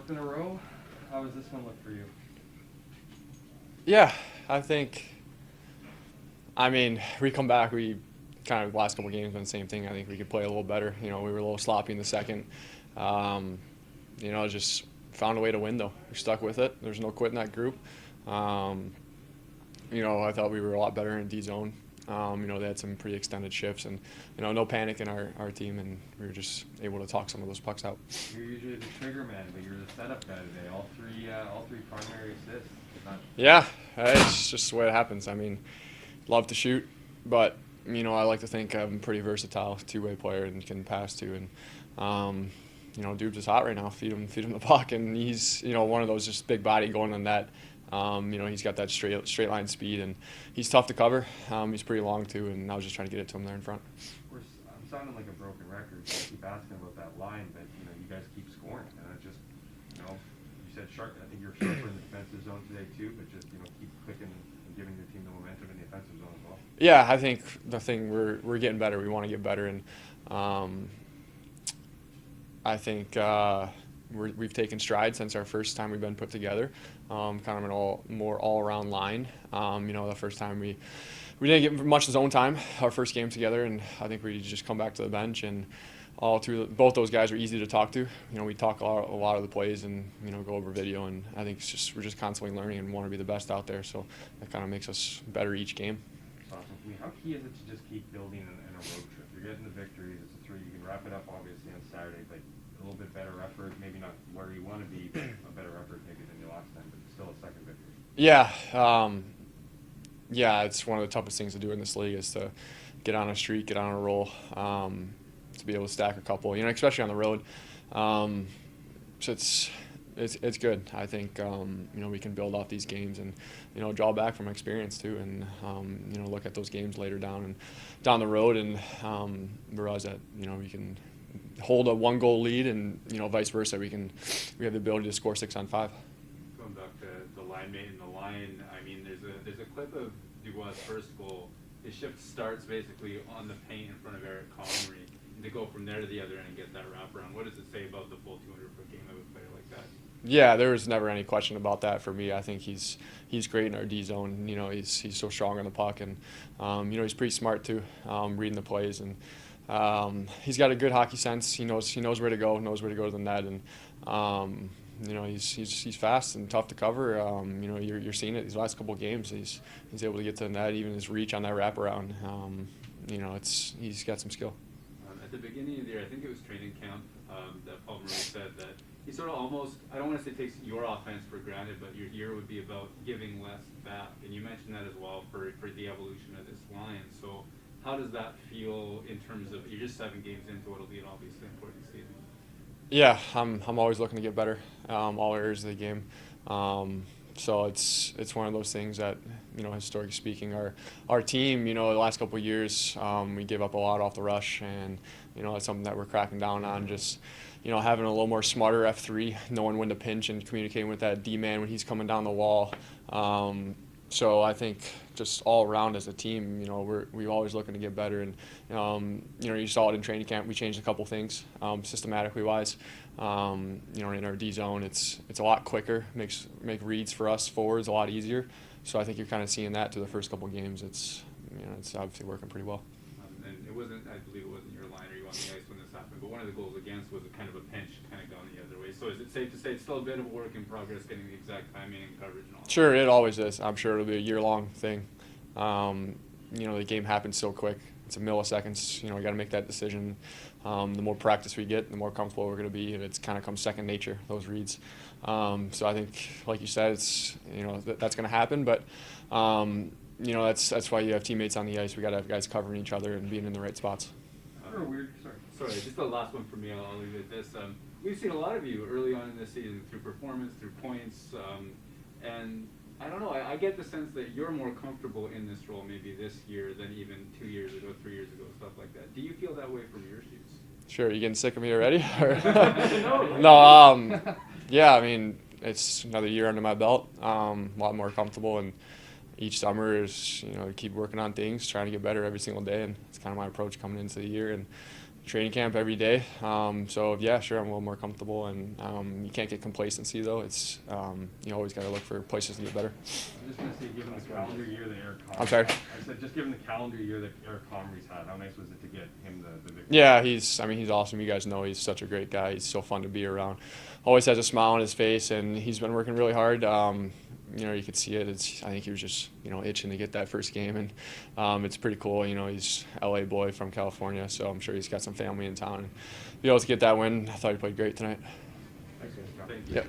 swept in a row. How does this one look for you? Yeah, I think. I mean, we come back. We kind of last couple games been the same thing. I think we could play a little better. We were a little sloppy in the second. Just found a way to win though. We stuck with it. There's no quit in that group. I thought we were a lot better in D zone. They had some pretty extended shifts and, no panic in our team, and we were just able to talk some of those pucks out. You're usually the trigger man, but you're the setup guy today. All three primary assists. Yeah, it's just the way it happens. I mean, love to shoot, but, I like to think I'm a pretty versatile two-way player and can pass too. And, Dude's is hot right now. Feed him the puck, and he's, one of those just big body going on that. He's got that straight line speed, and he's tough to cover. He's pretty long too, and I was just trying to get it to him there in front. I'm sounding like a broken record. I keep asking about that line, but you guys keep scoring, and it just, you said sharp. I think you're sharper in the defensive zone today too, but just keep clicking and giving your team the momentum in the offensive zone as well. Yeah, I think the thing we're getting better. We want to get better, and I think. We've taken strides since our first time we've been put together, kind of an more all-around line. The first time we didn't get much zone time, our first game together, and I think we just come back to the bench, and both those guys are easy to talk to. We talk a lot of the plays and, go over video, and I think we're just constantly learning and want to be the best out there, so that kind of makes us better each game. Awesome. How key is it to just keep building in a road trip? You're getting the victories, it's a 3, you can wrap it up obviously on Saturday, but a little bit better effort, maybe not where you want to be, but a better effort maybe than the last time, but still a second victory. Yeah, it's one of the toughest things to do in this league is to get on a streak, get on a roll, to be able to stack a couple, especially on the road. So it's good. I think, we can build off these games and, draw back from experience too, and, look at those games later down the road and realize that, we can hold a 1-goal lead, and vice versa. We have the ability to score 6 on 5. Going back to the line mate and the line, I mean, there's a clip of Dubois' first goal. His shift starts basically on the paint in front of Eric Comrie, and to go from there to the other end and get that wraparound. What does it say about the full 200-foot game of a player like that? Yeah, there was never any question about that for me. I think he's great in our D zone. He's so strong on the puck, and he's pretty smart too, reading the plays, and he's got a good hockey sense. He knows where to go to the net, and he's fast and tough to cover. You're seeing it these last couple of games. He's able to get to the net, even his reach on that wraparound. He's got some skill. At the beginning of the year, I think it was training camp, that Paul Maurice said that he sort of almost, I don't want to say takes your offense for granted, but your year would be about giving less back. And you mentioned that as well for the evolution of this line. So how does that feel in terms of, you're just 7 games into what'll be an obviously important season? Yeah, I'm always looking to get better, all areas of the game. So it's one of those things that, historically speaking, our team, the last couple of years, we gave up a lot off the rush, and, it's something that we're cracking down on, just, having a little more smarter F3, knowing when to pinch and communicating with that D-man when he's coming down the wall. So I think just all around as a team, we're always looking to get better, and you saw it in training camp. We changed a couple things systematically wise. In our D zone, it's a lot quicker, make reads for us forwards a lot easier. So I think you're kind of seeing that through the first couple games. It's obviously working pretty well. And it wasn't, I believe it wasn't your line or you on the ice when this happened, but one of the goals against was a kind of a pinch, kind of going the other way. So is it safe to say it's still a bit of a work in progress, getting the exact timing and coverage and all that? Sure, it always is. I'm sure it'll be a year-long thing. The game happens so quick. It's a milliseconds. We got to make that decision. The more practice we get, the more comfortable we're going to be, and it's kind of comes second nature, those reads. So I think, like you said, it's that's going to happen, but that's why you have teammates on the ice. We got to have guys covering each other and being in the right spots. Sorry, just the last one for me. I'll leave it at this. We've seen a lot of you early on in this season through performance, through points, and I don't know. I get the sense that you're more comfortable in this role maybe this year than even 2 years ago, 3 years ago, stuff like that. Do you feel that way from your shoes? Sure. You getting sick of me already? No. Yeah. I mean, it's another year under my belt. A lot more comfortable, and each summer is keep working on things, trying to get better every single day, and it's kind of my approach coming into the year, and training camp every day. So yeah, sure, I'm a little more comfortable, and you can't get complacency though. It's you always got to look for places to get better. I'm just going to say, given the calendar year that Eric Comrie I'm sorry? I said, just given the calendar year that Eric Comrie's had, how nice was it to get him the victory? Yeah, he's awesome. You guys know he's such a great guy. He's so fun to be around. Always has a smile on his face, and he's been working really hard. You could see it. I think he was just, itching to get that first game, and it's pretty cool. He's LA boy from California, so I'm sure he's got some family in town. And be able to get that win, I thought he played great tonight. Thanks, guys. Thank you. Yep.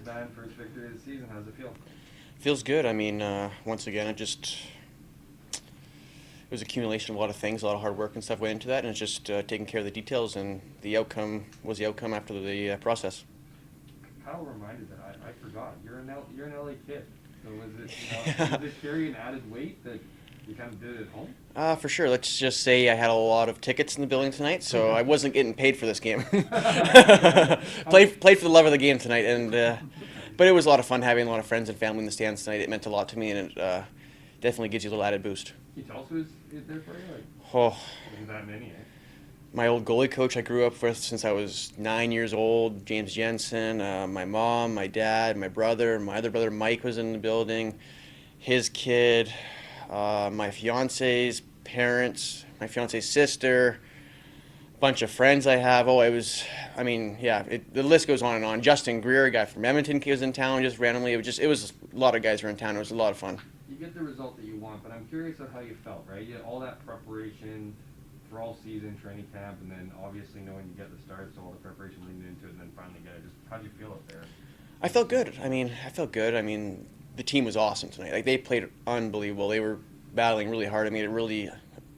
Man, first victory of the season. How does it feel? Feels good. I mean, once again, it was accumulation of a lot of things, a lot of hard work and stuff went into that, and it's just taking care of the details, and the outcome was the outcome after the process. Kyle reminded that I forgot. You're an LA kid. So was it carry an added weight that you kind of did it at home? For sure. Let's just say I had a lot of tickets in the building tonight, so I wasn't getting paid for this game. Played for the love of the game tonight, and but it was a lot of fun having a lot of friends and family in the stands tonight. It meant a lot to me, and it definitely gives you a little added boost. Can you tell us who's there for you? Oh, Wasn't that many, eh? my old goalie coach I grew up with since I was 9 years old, James Jensen, my mom, my dad, my brother, my other brother Mike was in the building, his kid, my fiance's parents, my fiance's sister, bunch of friends I have. The list goes on and on. Justin Greer, a guy from Edmonton, was in town just randomly. It was a lot of guys were in town. It was a lot of fun. You get the result that you want, but I'm curious of how you felt, right? You had all that preparation for all season, training camp, and then obviously knowing you get the start, so all the preparation leading into it, and then finally get it. Just how'd you feel up there? I felt good. I felt good. The team was awesome tonight. Like, they played unbelievable. They were battling really hard. I made it really,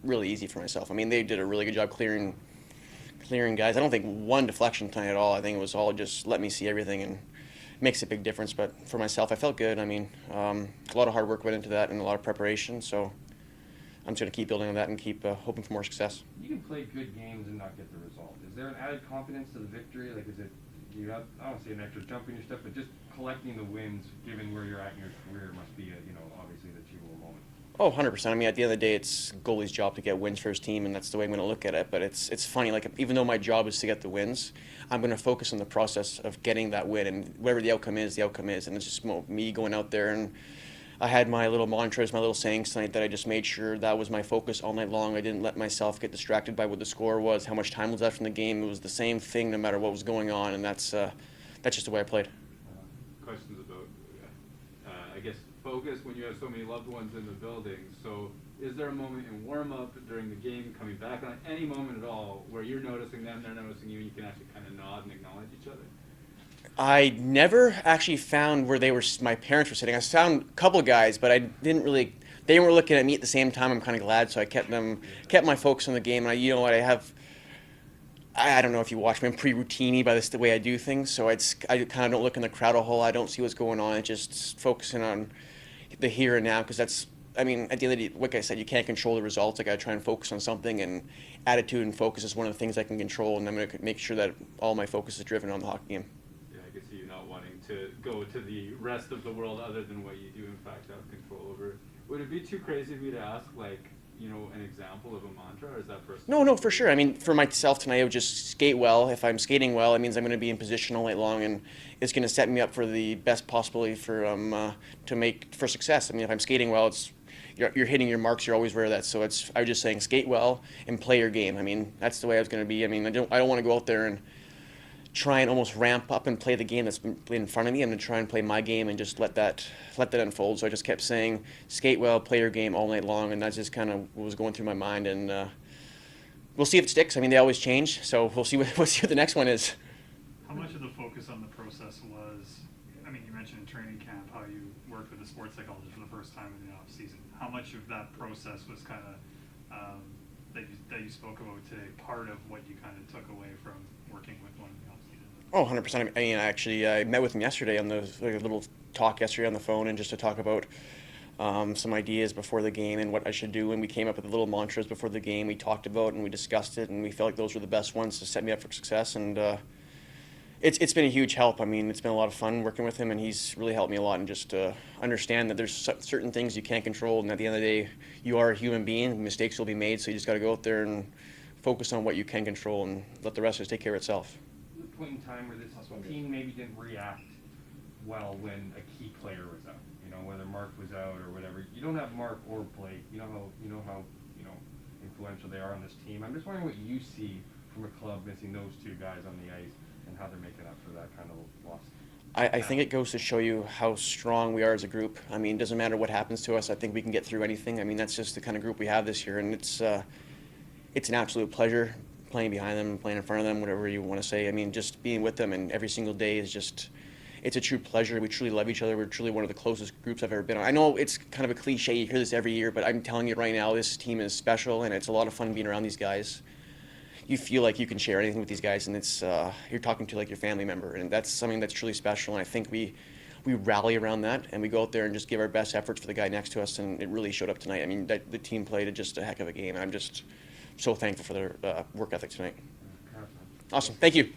really easy for myself. They did a really good job clearing guys. I don't think one deflection tonight at all. I think it was all just let me see everything, and it makes a big difference. But for myself, I felt good. A lot of hard work went into that and a lot of preparation. So I'm just going to keep building on that and keep hoping for more success. You can play good games and not get the result. Is there an added confidence to the victory? Like, is it you have, I don't say an extra jump in your step, but just collecting the wins, given where you're at in your career, must be obviously an achievable moment. Oh, 100%. At the end of the day, it's goalie's job to get wins for his team, and that's the way I'm going to look at it. But it's funny, like, even though my job is to get the wins, I'm going to focus on the process of getting that win, and whatever the outcome is, and it's just me going out there. And I had my little mantras, my little sayings tonight that I just made sure that was my focus all night long. I didn't let myself get distracted by what the score was, how much time was left in the game. It was the same thing no matter what was going on, and that's just the way I played. Questions about, I guess, focus when you have so many loved ones in the building. So is there a moment in warm-up, during the game, coming back on any moment at all where you're noticing them, they're noticing you, and you can actually kind of nod and acknowledge each other? I never actually found where my parents were sitting. I found a couple of guys, but I didn't really. They weren't looking at me at the same time. I'm kind of glad, so I kept my focus on the game. And I don't know if you watch me. I'm pretty routine-y by the way I do things, so I kind of don't look in the crowd a whole. I don't see what's going on. It's just focusing on the here and now, because that's. At the end of the day, like I said, you can't control the results. I got to try and focus on something, and attitude and focus is one of the things I can control, and I'm going to make sure that all my focus is driven on the hockey game. I could see you not wanting to go to the rest of the world other than what you do in fact have control over. Would it be too crazy of you to ask, an example of a mantra, or is that personal? No, for sure. For myself tonight, I would just skate well. If I'm skating well, it means I'm going to be in position all night long, and it's going to set me up for the best possibility for success. If I'm skating well, it's you're hitting your marks. You're always aware of that. So I was just saying, skate well and play your game. I mean, that's the way I was going to be. I mean, I don't want to go out there and try and almost ramp up and play the game that's been in front of me. I'm going to try and play my game and just let that unfold. So I just kept saying, skate well, play your game all night long, and that's just kind of what was going through my mind. And we'll see if it sticks. I mean, they always change, so we'll see what the next one is. How much of the focus on the process was, I mean, you mentioned in training camp how you worked with a sports psychologist for the first time in the off season. How much of that process was kind of that you spoke about today part of what you kind of took away from working with one in the off season? Oh, 100%. I mean, I met with him yesterday on a little talk yesterday on the phone, and just to talk about some ideas before the game and what I should do. And we came up with little mantras before the game. We talked about and we discussed it, and we felt like those were the best ones to set me up for success. And it's been a huge help. I mean, it's been a lot of fun working with him, and he's really helped me a lot. And just understand that there's certain things you can't control, and at the end of the day, you are a human being. Mistakes will be made, so you just got to go out there and focus on what you can control and let the rest just take care of itself. The point in time where this team maybe didn't react well when a key player was out. You know, whether Mark was out or whatever. You don't have Mark or Blake. You know how influential they are on this team. I'm just wondering what you see from a club missing those two guys on the ice and how they're making up for that kind of loss. I think it goes to show you how strong we are as a group. I mean, it doesn't matter what happens to us. I think we can get through anything. I mean, that's just the kind of group we have this year, and it's an absolute pleasure playing behind them, playing in front of them, whatever you want to say. I mean, just being with them and every single day is just, it's a true pleasure. We truly love each other. We're truly one of the closest groups I've ever been on. I know it's kind of a cliche, you hear this every year, but I'm telling you right now, this team is special, and it's a lot of fun being around these guys. You feel like you can share anything with these guys, and it's you're talking to like your family member, and that's something that's truly special. And I think we rally around that, and we go out there and just give our best efforts for the guy next to us, and it really showed up tonight. I mean, the team played just a heck of a game, and I'm just so thankful for their work ethic tonight. Awesome, thank you.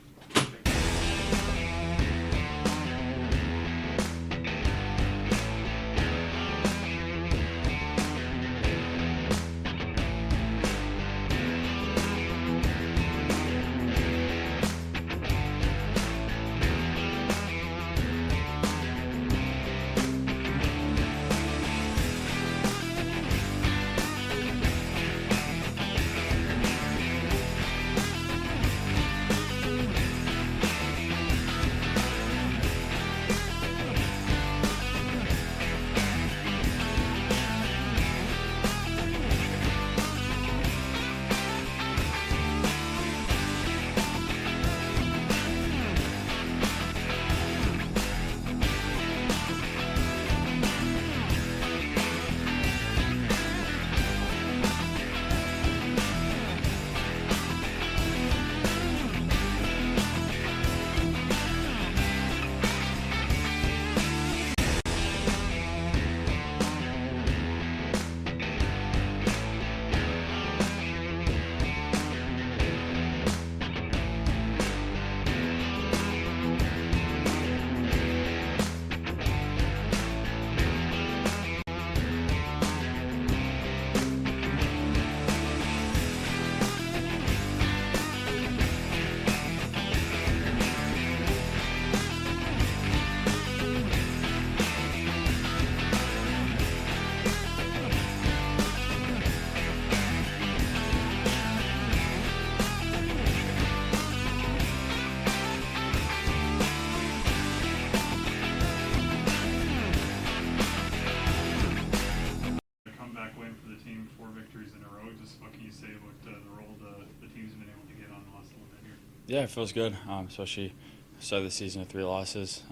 Yeah, it feels good, especially start the season with 3 losses.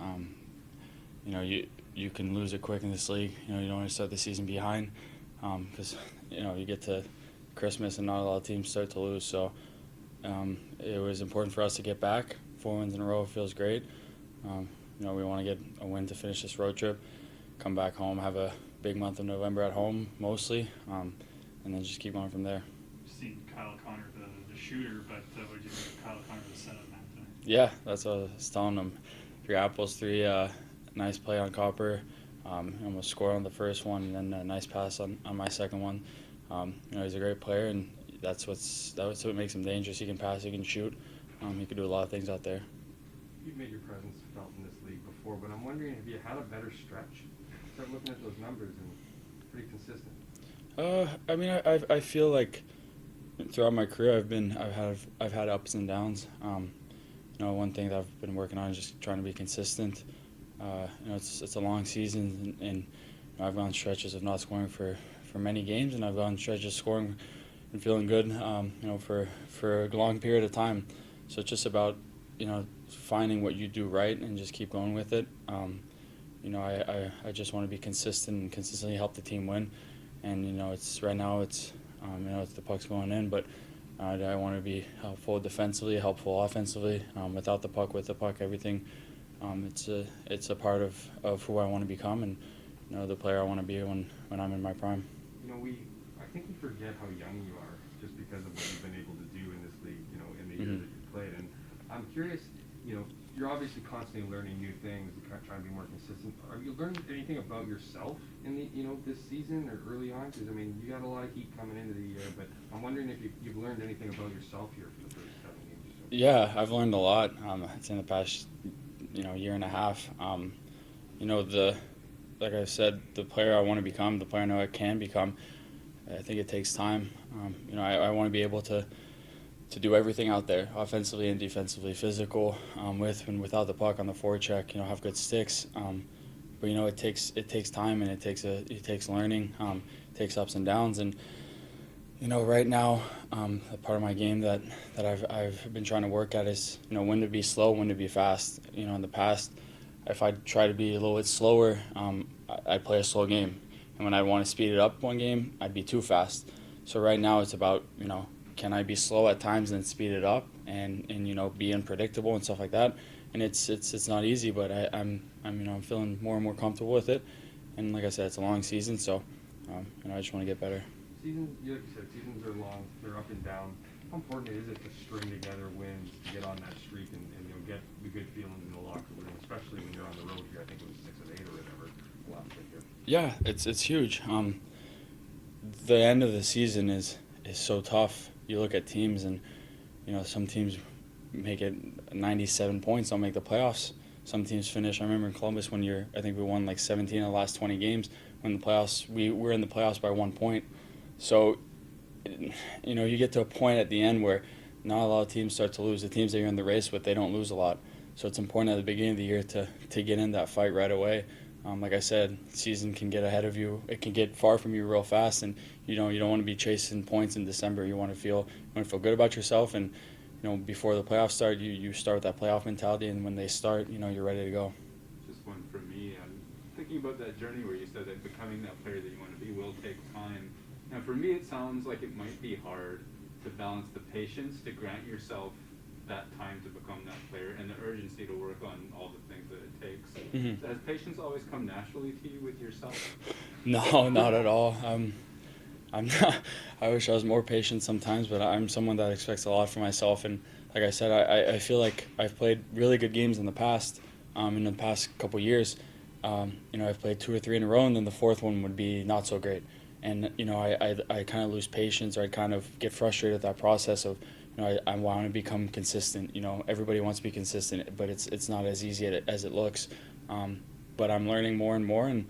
You know, you can lose it quick in this league. You know, you don't want to start the season behind because, you know, you get to Christmas and not a lot of teams start to lose. So it was important for us to get back. 4 wins in a row feels great. You know, we want to get a win to finish this road trip, come back home, have a big month of November at home mostly, and then just keep going from there. Seen Kyle Connor the shooter, but would you think Kyle Connor the setup man tonight? Yeah, that's what I was telling him. 3 apples, 3 nice play on Copper. Almost scored on the first one, and then a nice pass on my second one. You know, he's a great player, and that's what makes him dangerous. He can pass, he can shoot. He can do a lot of things out there. You've made your presence felt in this league before, but I'm wondering, have you had a better stretch? Start looking at those numbers and pretty consistent. I mean, I feel like throughout my career I've had ups and downs. You know, one thing that I've been working on is just trying to be consistent. You know, it's a long season, and you know, I've gone stretches of not scoring for many games, and I've gone stretches scoring and feeling good. You know, for a long period of time. So it's just about, you know, finding what you do right and just keep going with it. You know, I just want to be consistent and consistently help the team win. And you know, right now it's you know, it's the puck's going in, but I want to be helpful defensively, helpful offensively. Without the puck, with the puck, everything. It's a part of who I want to become, and you know, the player I want to be when I'm in my prime. You know, I think we forget how young you are just because of what you've been able to do in this league, you know, in the years that you played. And I'm curious, you know, you're obviously constantly learning new things and trying to be more consistent. Have you learned anything about yourself in the, you know, this season or early on? Because I mean, you got a lot of heat coming into the year, but I'm wondering if you've learned anything about yourself here for the first 7 games or so. Yeah, I've learned a lot. It's in the past, you know, year and a half. You know, like I said, the player I want to become, the player I know I can become. I think it takes time. You know, I want to be able to do everything out there, offensively and defensively, physical, with and without the puck on the forecheck. You know, have good sticks. But you know, it takes time, and it takes learning. It takes ups and downs. And you know, right now, a part of my game that I've been trying to work at is, you know, when to be slow, when to be fast. You know, in the past, if I try to be a little bit slower, I'd play a slow game. And when I want to speed it up one game, I'd be too fast. So right now it's about, you know, can I be slow at times and speed it up and you know, be unpredictable and stuff like that. And it's not easy, but I'm you know, I'm feeling more and more comfortable with it. And like I said, it's a long season, so you know, I just want to get better. Seasons, like you said, seasons are long, they're up and down. How important is it to string together wins, to get on that streak and you know, get the good feelings in the locker room, especially when you're on the road here? I think it was 6 of 8 or whatever last week here. Yeah, it's huge. The end of the season is so tough. You look at teams, and you know, some teams make it 97 points, don't make the playoffs. Some teams finish. I remember in Columbus one year, I think we won like 17 of the last 20 games. When the playoffs, we were in the playoffs by 1 point. So, you know, you get to a point at the end where not a lot of teams start to lose. The teams that you're in the race with, they don't lose a lot. So it's important at the beginning of the year to get in that fight right away. Like I said, season can get ahead of you. It can get far from you real fast, and you don't want to be chasing points in December. You want to feel good about yourself, and you know, before the playoffs start, you start with that playoff mentality, and when they start, you know, you're ready to go. Just one for me. I'm thinking about that journey where you said that becoming that player that you want to be will take time. Now, for me, it sounds like it might be hard to balance the patience to grant yourself that time to become that player and the urgency to work on all the things that it takes. Mm-hmm. Has patience always come naturally to you with yourself? No, not at all. I'm not. I wish I was more patient sometimes, but I'm someone that expects a lot from myself. And like I said, I feel like I've played really good games in the past. In the past couple years, you know, I've played 2 or 3 in a row, and then the 4th one would be not so great. And you know, I kind of lose patience, or I kind of get frustrated at that process of, you know, I want to become consistent. You know, everybody wants to be consistent, but it's not as easy as it looks. But I'm learning more and more, and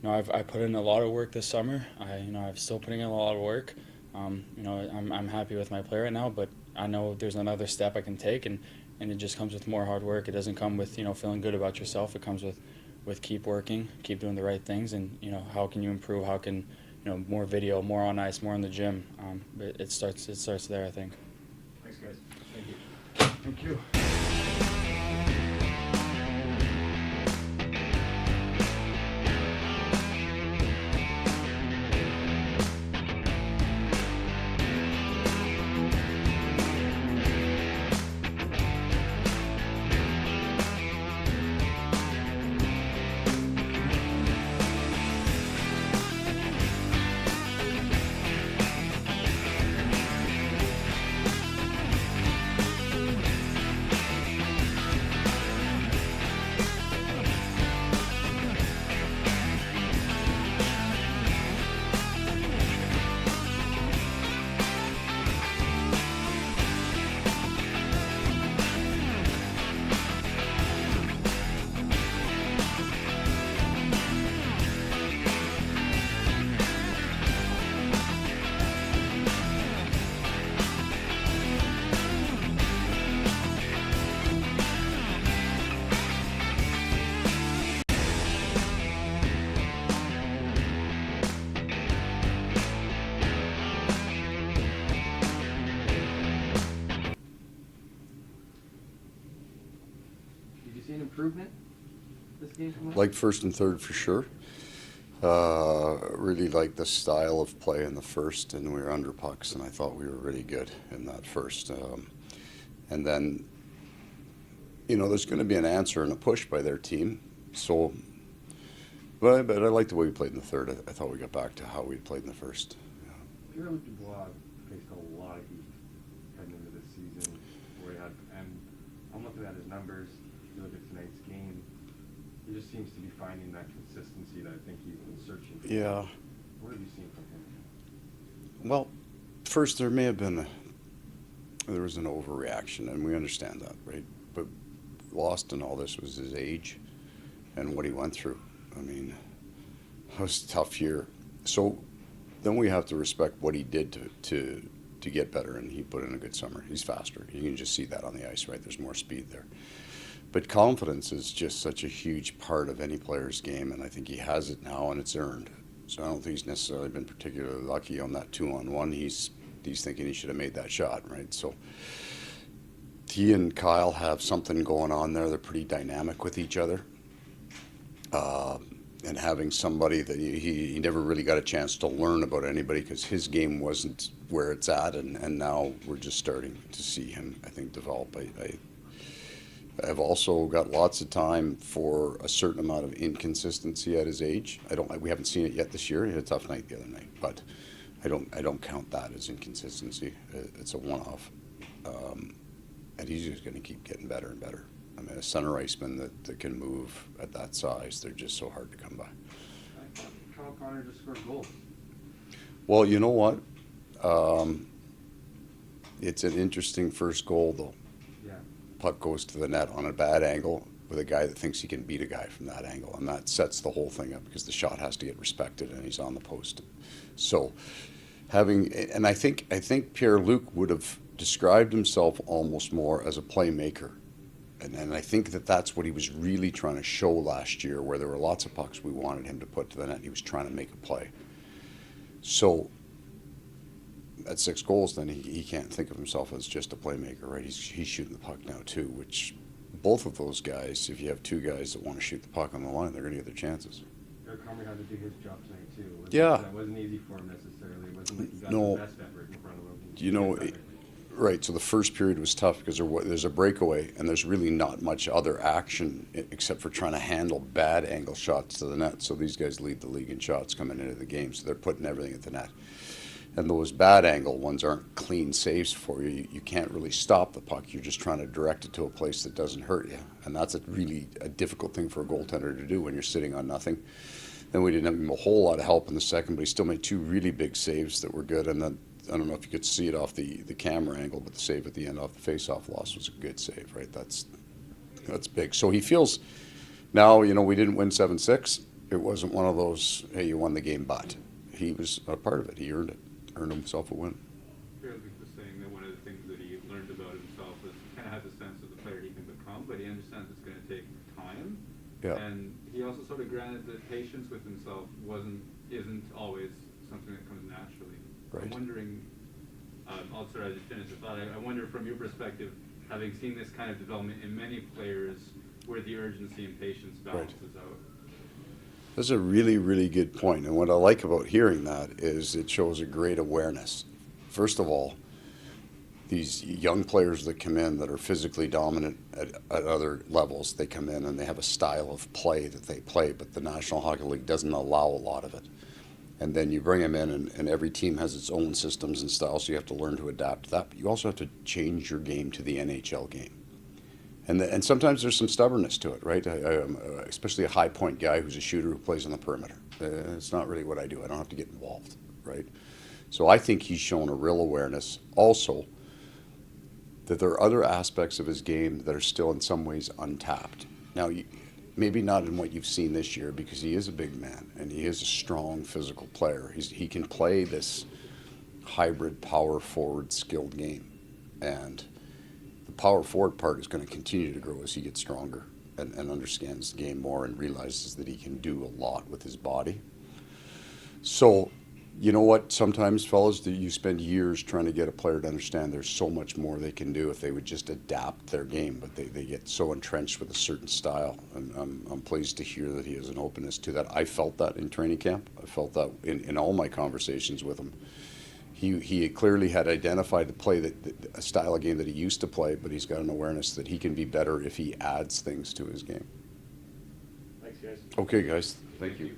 you know, I put in a lot of work this summer. I'm still putting in a lot of work. You know, I'm happy with my play right now, but I know there's another step I can take, and it just comes with more hard work. It doesn't come with, you know, feeling good about yourself. It comes with keep working, keep doing the right things, and you know, how can you improve? How can, you know, more video, more on ice, more in the gym. But it starts there, I think. Thanks, guys. Thank you. Thank you. improvement this game from last? Like first and third for sure. Really liked the style of play in the first, and we were under pucks, and I thought we were really good in that first. And then, there's going to be an answer and a push by their team. So, but I liked the way we played in the third. I thought we got back to how we played in the first. Pierre-Luc Dubois faced a lot of heat heading into this season, and I'm looking at his numbers. You look at tonight's game. He just seems to be finding that consistency that I think he's been searching for. Yeah. What have you seen from him? Well, first there may have been there was an overreaction, and we understand that, right? But lost in all this was his age and what he went through. I mean, it was a tough year. So then we have to respect what he did to get better, and he put in a good summer. He's faster. You can just see that on the ice, right? There's more speed there. But confidence is just such a huge part of any player's game, and I think he has it now, and it's earned. So I don't think he's necessarily been particularly lucky on that 2-on-1. He's thinking he should have made that shot, right? So he and Kyle have something going on there. They're pretty dynamic with each other. And having somebody that he never really got a chance to learn about anybody because his game wasn't where it's at, and now we're just starting to see him, I think, develop. I've also got lots of time for a certain amount of inconsistency at his age. We haven't seen it yet this year. He had a tough night the other night, but I don't count that as inconsistency. It's a one-off, and he's just going to keep getting better and better. I mean, a center iceman that can move at that size, they're just so hard to come by. Kyle Connor just scored goals. Well, you know what? It's an interesting first goal, though. Yeah. Puck goes to the net on a bad angle with a guy that thinks he can beat a guy from that angle, and that sets the whole thing up because the shot has to get respected, and he's on the post. So and I think Pierre-Luc would have described himself almost more as a playmaker. And I think that's what he was really trying to show last year, where there were lots of pucks we wanted him to put to the net. He was trying to make a play. So at 6 goals, then he can't think of himself as just a playmaker, right? He's shooting the puck now too, which both of those guys, if you have 2 guys that want to shoot the puck on the line, they're going to get their chances. Comrie had to do his job tonight too. It wasn't easy for him necessarily. It wasn't like he got the best effort in front of him. Right, so the first period was tough because there's a breakaway and there's really not much other action except for trying to handle bad angle shots to the net. So these guys lead the league in shots coming into the game, so they're putting everything at the net. And those bad angle ones aren't clean saves for you. You can't really stop the puck. You're just trying to direct it to a place that doesn't hurt you. And that's really a difficult thing for a goaltender to do when you're sitting on nothing. Then we didn't have him a whole lot of help in the second, but he still made 2 really big saves that were good. And then I don't know if you could see it off the camera angle, but the save at the end off the face-off loss was a good save, right? That's big. So he feels now, we didn't win 7-6. It wasn't one of those, hey, you won the game, but he was a part of it. He earned himself a win. Pierre-Luc was saying that one of the things that he learned about himself was he kind of has a sense of the player he can become, but he understands it's going to take time. Yeah. And he also sort of granted that patience with himself isn't always something that comes naturally. Right. I'm wondering, I'll sort of just finish the thought. I wonder from your perspective, having seen this kind of development in many players, where the urgency and patience balances out. That's a really, really good point. And what I like about hearing that is it shows a great awareness. First of all, these young players that come in that are physically dominant at other levels, they come in and they have a style of play that they play, but the National Hockey League doesn't allow a lot of it. And then you bring them in, and every team has its own systems and styles, so you have to learn to adapt to that. But you also have to change your game to the NHL game. And sometimes there's some stubbornness to it, right? Especially a high point guy who's a shooter who plays on the perimeter. It's not really what I do. I don't have to get involved, right? So I think he's shown a real awareness. Also, that there are other aspects of his game that are still in some ways untapped. Now, maybe not in what you've seen this year, because he is a big man and he is a strong physical player. He can play this hybrid power forward skilled game, and the power forward part is going to continue to grow as he gets stronger and understands the game more and realizes that he can do a lot with his body. So you know what? Sometimes, fellas, you spend years trying to get a player to understand there's so much more they can do if they would just adapt their game, but they get so entrenched with a certain style. And I'm pleased to hear that he has an openness to that. I felt that in training camp. I felt that in all my conversations with him. He clearly had identified the play a style of game that he used to play, but he's got an awareness that he can be better if he adds things to his game. Thanks, guys. Okay, guys. Thank you.